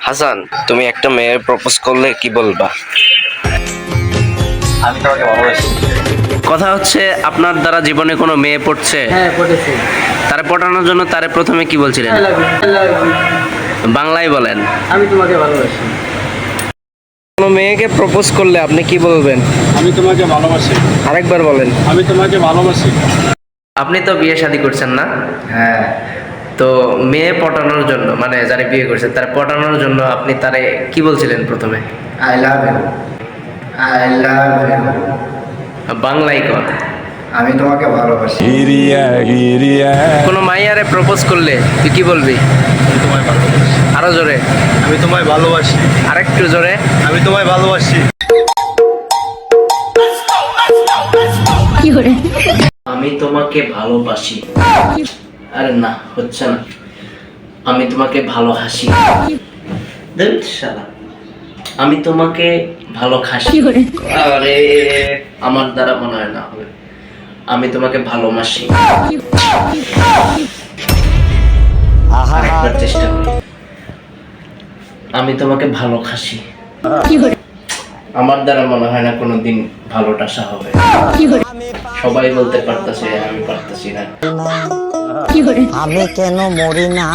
হাসান, তুমি একটা মেয়ের প্রপোজ করলে কি বলবা? আমি তোমাকে ভালোবাসি। কথা হচ্ছে আপনার দ্বারা জীবনে কোনো মেয়ে পড়ছে, হ্যাঁ পড়েছি। তারে পটানোর জন্য তারে প্রথমে কি বলছিলেন? I love you, I love you। বাংলায় বলেন। আমি তোমাকে ভালোবাসি। কোনো মেয়েকে প্রপোজ করলে আপনি কি বলবেন? আমি তোমাকে ভালোবাসি। আরেকবার বলেন। আমি তোমাকে ভালোবাসি। আপনি তো বিয়ে শাদী করছেন না? হ্যাঁ। তো মেয়ে পটানোর জন্য, মানে যারা বিয়ে করছেন তারা পটানোর জন্য আপনি তারে কি বলছিলেন প্রথমে? I love you, I love you। বাংলায় কর। আমি তোমাকে ভালোবাসি। কোনো মাইয়ারে প্রপোজ করলে তুই কি বলবি? আমি তোমায় ভালোবাসি। আরো জোরে। আমি তোমায় ভালোবাসি। আরেকটু জোরে। আমি তোমায় ভালোবাসি। আমি তোমাকে ভালোবাসি। আরে না, হচ্ছে না। আমি তোমাকে ভালো হাসি। ধুৎ শালা। আমি তোমাকে ভালো খাসি। আরে আমার দ্বারা মনে হয় না হবে। আমি তোমাকে ভালোবাসি। আরেকবার চেষ্টা করি। আমি তোমাকে ভালো খাসি। আমার দ্বারা মনে হয় না কোনোদিন ভালোটাসা হবে। সবাই বলতে পারতাছে, আমি পারতাছি না। আমি কেন মরি না।